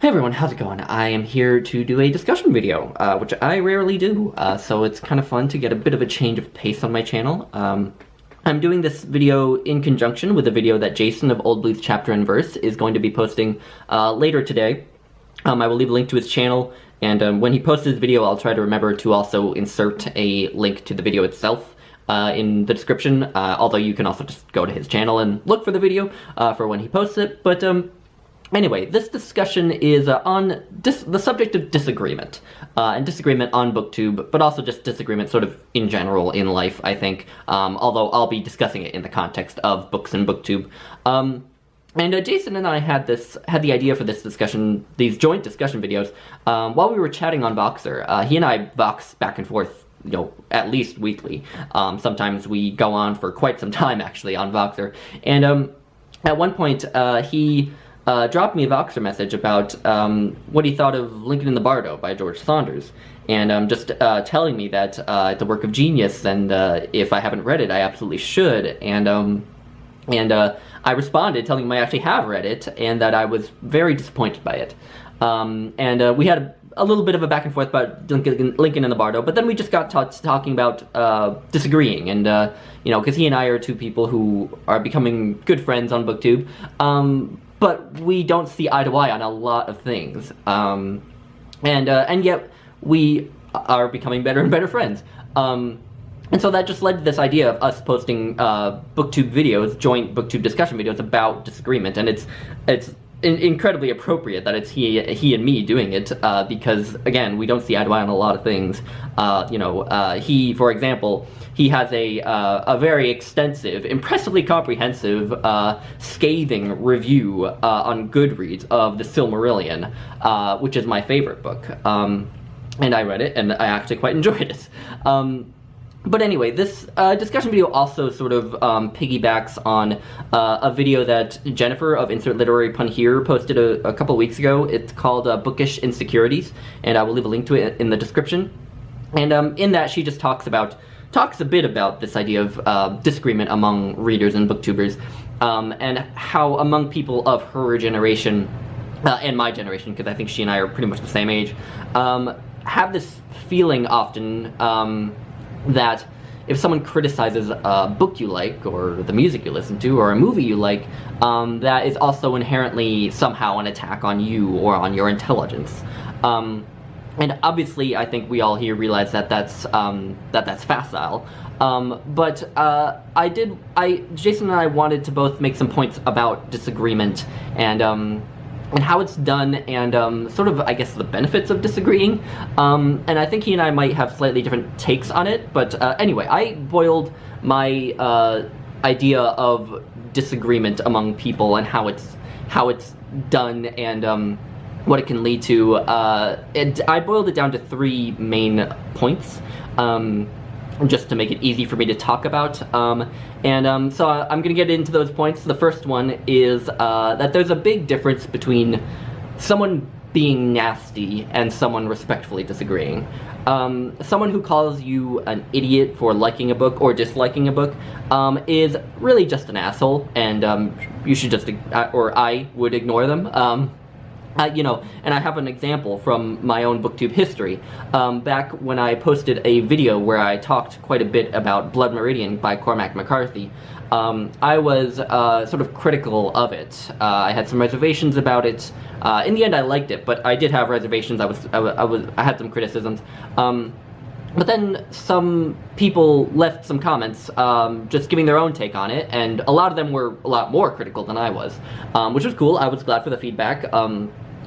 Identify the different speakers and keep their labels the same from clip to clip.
Speaker 1: Hey everyone, how's it going? I am here to do a discussion video, which I rarely do, so it's kind of fun to get a bit of a change of pace on my channel. I'm doing this video in conjunction with a video that Jason of Old Blues Chapter and Verse is going to be posting later today. I will leave a link to his channel, and when he posts his video, I'll try to remember to also insert a link to the video itself in the description, although you can also just go to his channel and look for the video for when he posts it, but anyway, this discussion is on the subject of disagreement, and disagreement on BookTube, but also just disagreement sort of in general in life, I think, although I'll be discussing it in the context of books and BookTube. And Jason and I had the idea for this discussion, these joint discussion videos, while we were chatting on Voxer. He and I Vox back and forth, you know, at least weekly. Sometimes we go on for quite some time, actually, on Voxer. And at one point, he dropped me a Voxer message about what he thought of Lincoln in the Bardo by George Saunders, and just telling me that it's a work of genius, and if I haven't read it, I absolutely should. And I responded telling him I actually have read it, and that I was very disappointed by it. And we had a little bit of a back and forth about Lincoln in the Bardo, but then we just got talking about disagreeing, and you know, because he and I are two people who are becoming good friends on BookTube. But we don't see eye to eye on a lot of things, and yet we are becoming better and better friends. And so that just led to this idea of us posting BookTube videos, joint BookTube discussion videos about disagreement, and it's incredibly appropriate that it's he and me doing it, because again, we don't see eye to eye on a lot of things. You know, he, for example, he has a very extensive, impressively comprehensive, scathing review on Goodreads of The Silmarillion, which is my favorite book. And I read it, and I actually quite enjoyed it. But anyway, this discussion video also sort of piggybacks on a video that Jennifer of Insert Literary Pun Here posted a couple weeks ago. It's called Bookish Insecurities, and I will leave a link to it in the description. And in that, she just talks a bit about this idea of disagreement among readers and booktubers, and how among people of her generation, and my generation, because I think she and I are pretty much the same age, have this feeling often that if someone criticizes a book you like, or the music you listen to, or a movie you like, that is also inherently somehow an attack on you or on your intelligence. And obviously, I think we all here realize that that's facile. But Jason and I wanted to both make some points about disagreement and how it's done, and sort of, I guess, the benefits of disagreeing. And I think he and I might have slightly different takes on it, but anyway, I boiled my idea of disagreement among people and how it's done, and what it can lead to. I boiled it down to 3 main points, just to make it easy for me to talk about. So I'm going to get into those points. The first one is that there's a big difference between someone being nasty and someone respectfully disagreeing. Someone who calls you an idiot for liking a book or disliking a book is really just an asshole, and you should just, or I would ignore them. You know, and I have an example from my own BookTube history. Back when I posted a video where I talked quite a bit about Blood Meridian by Cormac McCarthy, I was sort of critical of it. I had some reservations about it. In the end, I liked it, but I did have reservations. I had some criticisms. But then some people left some comments, just giving their own take on it, and a lot of them were a lot more critical than I was, which was cool. I was glad for the feedback.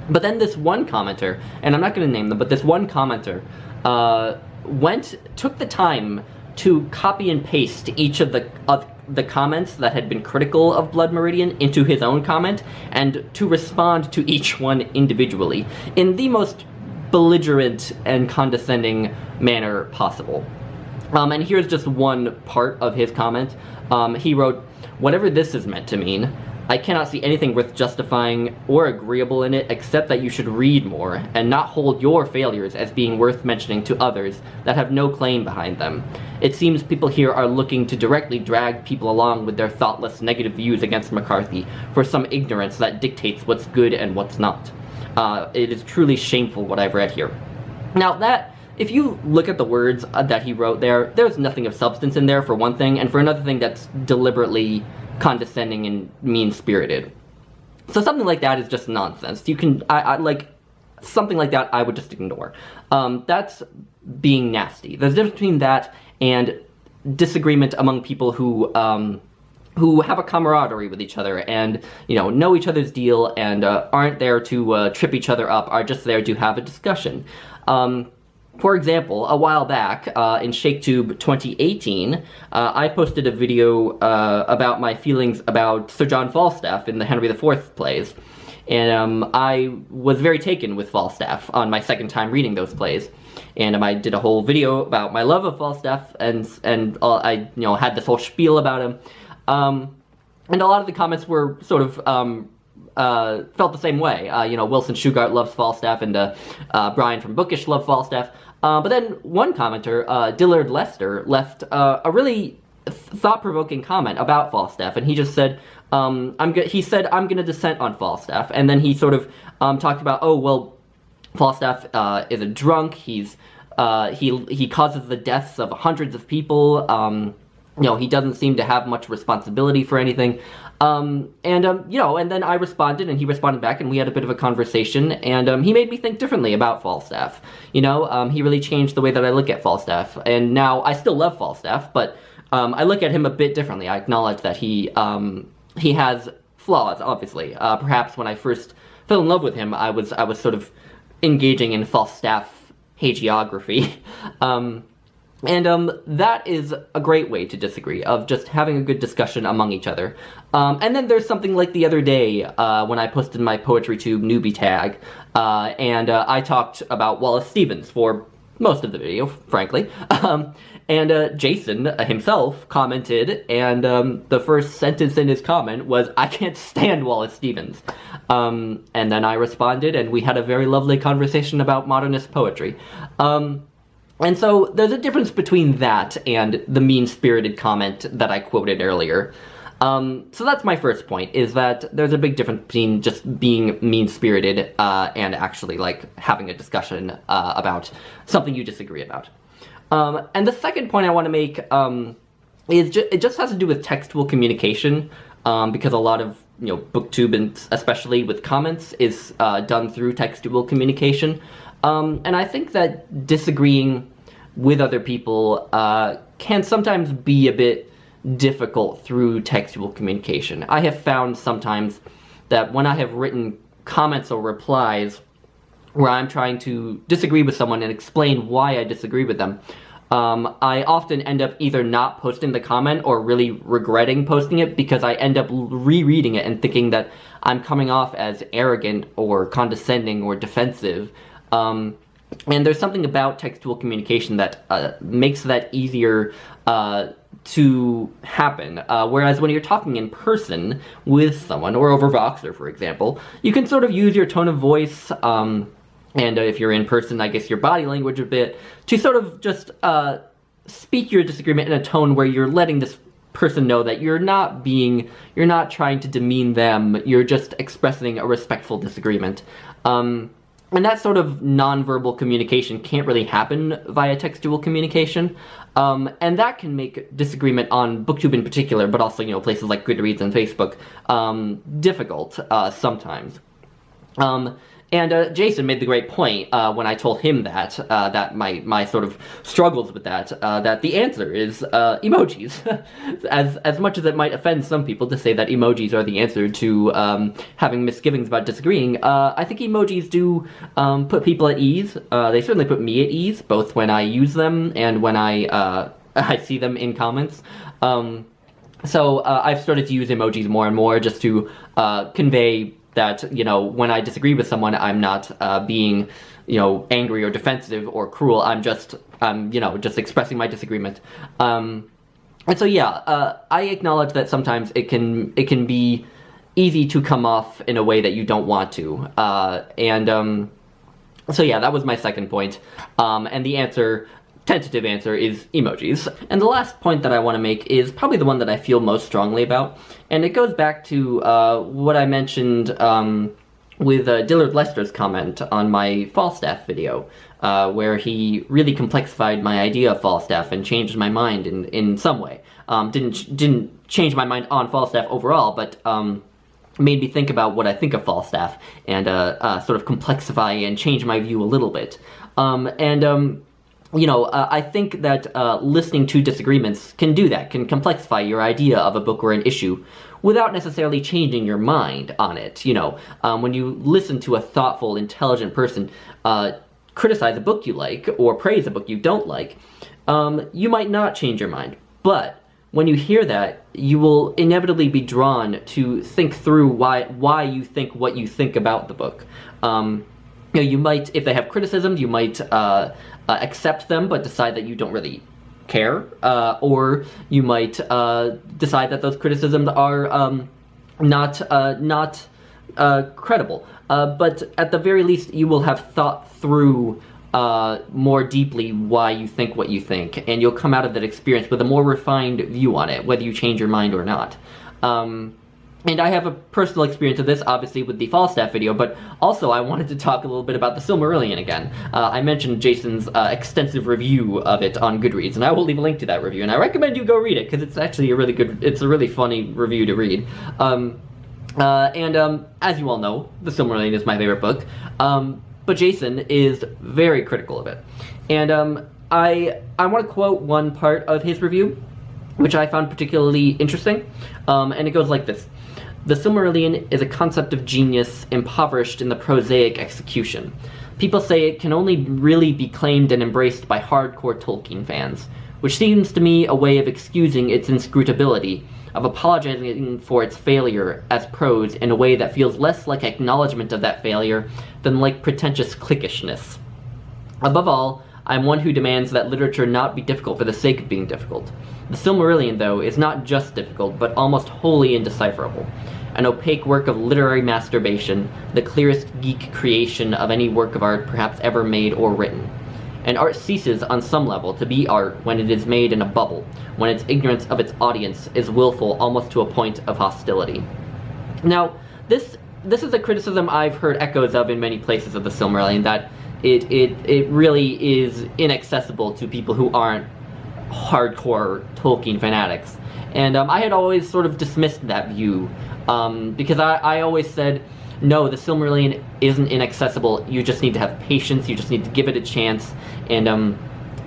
Speaker 1: But then this one commenter, and I'm not going to name them, but this one commenter took the time to copy and paste each of the comments that had been critical of Blood Meridian into his own comment, and to respond to each one individually in the most belligerent and condescending manner possible. And here's just one part of his comment. He wrote, "Whatever this is meant to mean, I cannot see anything worth justifying or agreeable in it except that you should read more, and not hold your failures as being worth mentioning to others that have no claim behind them. It seems people here are looking to directly drag people along with their thoughtless negative views against McCarthy for some ignorance that dictates what's good and what's not." It is truly shameful what I've read here. Now that, if you look at the words that he wrote there, there's nothing of substance in there, for one thing, and for another thing, that's deliberately condescending and mean-spirited. So something like that is just nonsense. You can, like, something like that I would just ignore. That's being nasty. There's a difference between that and disagreement among people who have a camaraderie with each other and, know each other's deal and aren't there to trip each other up, are just there to have a discussion. For example, a while back, in ShakeTube 2018, I posted a video about my feelings about Sir John Falstaff in the Henry IV plays. And I was very taken with Falstaff on my second time reading those plays. And I did a whole video about my love of Falstaff, and I had this whole spiel about him. And a lot of the comments were sort of felt the same way. Wilson Shugart loves Falstaff, and Brian from Bookish loved Falstaff. But then one commenter, Dillard Lester, left a really thought-provoking comment about Falstaff, and he just said, he said, I'm gonna dissent on Falstaff, and then he sort of talked about, oh, well, Falstaff is a drunk, he causes the deaths of hundreds of people, he doesn't seem to have much responsibility for anything, and then I responded, and he responded back, and we had a bit of a conversation, and he made me think differently about Falstaff. He really changed the way that I look at Falstaff, and now I still love Falstaff, but I look at him a bit differently. I acknowledge that he has flaws, obviously. Perhaps when I first fell in love with him, I was sort of engaging in Falstaff hagiography. That is a great way to disagree, of just having a good discussion among each other. And then there's something like the other day when I posted my PoetryTube newbie tag, and I talked about Wallace Stevens for most of the video, frankly. And Jason himself commented, and the first sentence in his comment was, "I can't stand Wallace Stevens." And then I responded, and we had a very lovely conversation about modernist poetry. And so there's a difference between that and the mean-spirited comment that I quoted earlier. So that's my first point, is that there's a big difference between just being mean-spirited and actually, having a discussion about something you disagree about. And the second point I want to make is it just has to do with textual communication, because a lot of, BookTube, and especially with comments, is done through textual communication. And I think that disagreeing with other people can sometimes be a bit difficult through textual communication. I have found sometimes that when I have written comments or replies where I'm trying to disagree with someone and explain why I disagree with them, I often end up either not posting the comment or really regretting posting it, because I end up rereading it and thinking that I'm coming off as arrogant or condescending or defensive. And there's something about textual communication that makes that easier to happen, whereas when you're talking in person with someone, or over Voxer, for example, you can sort of use your tone of voice, and if you're in person, I guess your body language a bit, to sort of just speak your disagreement in a tone where you're letting this person know that you're not trying to demean them, you're just expressing a respectful disagreement. And that sort of nonverbal communication can't really happen via textual communication, and that can make disagreement on BookTube in particular, but also, places like Goodreads and Facebook, difficult sometimes. And Jason made the great point when I told him that my sort of struggles with that the answer is emojis. as much as it might offend some people to say that emojis are the answer to having misgivings about disagreeing, I think emojis do put people at ease. They certainly put me at ease, both when I use them and when I see them in comments. So I've started to use emojis more and more just to convey that, when I disagree with someone, I'm not being, angry or defensive or cruel. I'm just expressing my disagreement. And so, yeah, I acknowledge that sometimes it can be easy to come off in a way that you don't want to. So yeah, that was my second point. And the tentative answer is emojis. And the last point that I want to make is probably the one that I feel most strongly about, and it goes back to what I mentioned Dillard Lester's comment on my Falstaff video, where he really complexified my idea of Falstaff and changed my mind in some way. Didn't change my mind on Falstaff overall, but made me think about what I think of Falstaff and sort of complexify and change my view a little bit. I think that listening to disagreements can do that, can complexify your idea of a book or an issue without necessarily changing your mind on it. When you listen to a thoughtful, intelligent person criticize a book you like or praise a book you don't like, you might not change your mind. But when you hear that, you will inevitably be drawn to think through why you think what you think about the book. You might, if they have criticisms, you might accept them, but decide that you don't really care, or you might decide that those criticisms are not credible. But at the very least, you will have thought through more deeply why you think what you think, and you'll come out of that experience with a more refined view on it, whether you change your mind or not. And I have a personal experience of this, obviously, with the Falstaff video, but also I wanted to talk a little bit about the Silmarillion again. I mentioned Jason's extensive review of it on Goodreads, and I will leave a link to that review, and I recommend you go read it, because it's actually it's a really funny review to read. As you all know, the Silmarillion is my favorite book, but Jason is very critical of it. And I want to quote one part of his review, which I found particularly interesting, and it goes like this. The Silmarillion is a concept of genius impoverished in the prosaic execution. People say it can only really be claimed and embraced by hardcore Tolkien fans, which seems to me a way of excusing its inscrutability, of apologizing for its failure as prose in a way that feels less like acknowledgement of that failure than like pretentious cliquishness. Above all, I'm one who demands that literature not be difficult for the sake of being difficult. The Silmarillion, though, is not just difficult, but almost wholly indecipherable. An opaque work of literary masturbation, the clearest geek creation of any work of art perhaps ever made or written. And art ceases on some level to be art when it is made in a bubble, when its ignorance of its audience is willful almost to a point of hostility. Now, this is a criticism I've heard echoes of in many places of the Silmarillion, that it really is inaccessible to people who aren't hardcore Tolkien fanatics. And I had always sort of dismissed that view, because I always said, no, the Silmarillion isn't inaccessible, you just need to have patience, you just need to give it a chance, and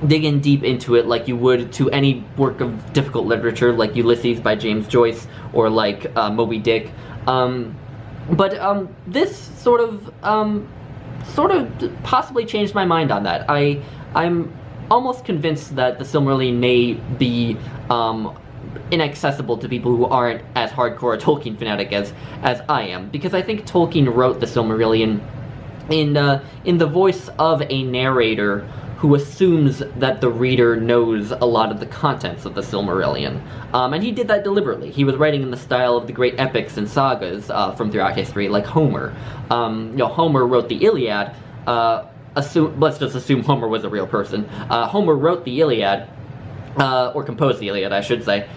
Speaker 1: dig in deep into it like you would to any work of difficult literature, like Ulysses by James Joyce, or like Moby Dick. But this sort of possibly changed my mind on that. I'm almost convinced that the Silmarillion may be inaccessible to people who aren't as hardcore a Tolkien fanatic as I am, because I think Tolkien wrote the Silmarillion in the voice of a narrator who assumes that the reader knows a lot of the contents of the Silmarillion. And he did that deliberately. He was writing in the style of the great epics and sagas from throughout history, like Homer. Homer wrote the Iliad. Let's just assume Homer was a real person. Homer wrote the Iliad, or composed the Iliad, I should say,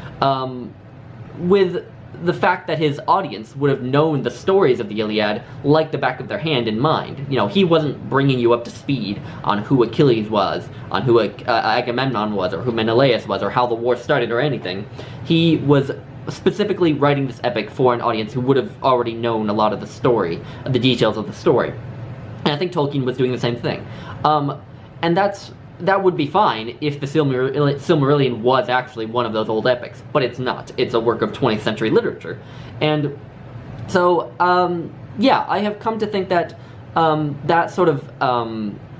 Speaker 1: with the fact that his audience would have known the stories of the Iliad like the back of their hand in mind. He wasn't bringing you up to speed on who Achilles was, on who Agamemnon was, or who Menelaus was, or how the war started, or anything. He was specifically writing this epic for an audience who would have already known a lot of the story, the details of the story. And I think Tolkien was doing the same thing. And that would be fine if the Silmarillion was actually one of those old epics, but it's not. It's a work of 20th century literature. And so, yeah, I have come to think that that sort of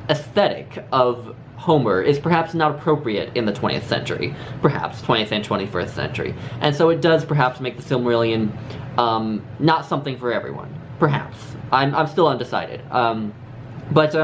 Speaker 1: aesthetic of Homer is perhaps not appropriate in the 20th century, perhaps 20th and 21st century. And so it does perhaps make the Silmarillion not something for everyone, perhaps. I'm still undecided. But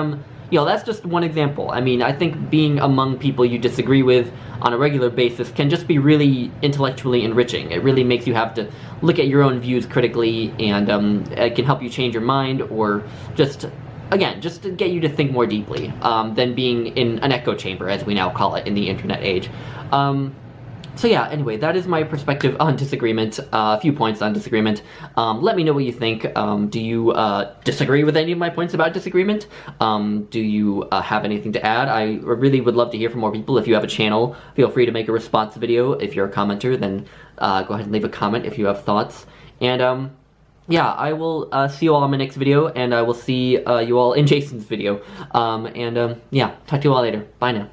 Speaker 1: that's just one example. I mean, I think being among people you disagree with on a regular basis can just be really intellectually enriching. It really makes you have to look at your own views critically, and it can help you change your mind, or just to get you to think more deeply than being in an echo chamber, as we now call it in the internet age. So yeah, anyway, that is my perspective on Disagreement, a few points on Disagreement. Let me know what you think. Do you disagree with any of my points about Disagreement? Do you have anything to add? I really would love to hear from more people. If you have a channel, feel free to make a response video. If you're a commenter, then go ahead and leave a comment if you have thoughts. And yeah, I will see you all in my next video, and I will see you all in Jason's video. Yeah, talk to you all later. Bye now.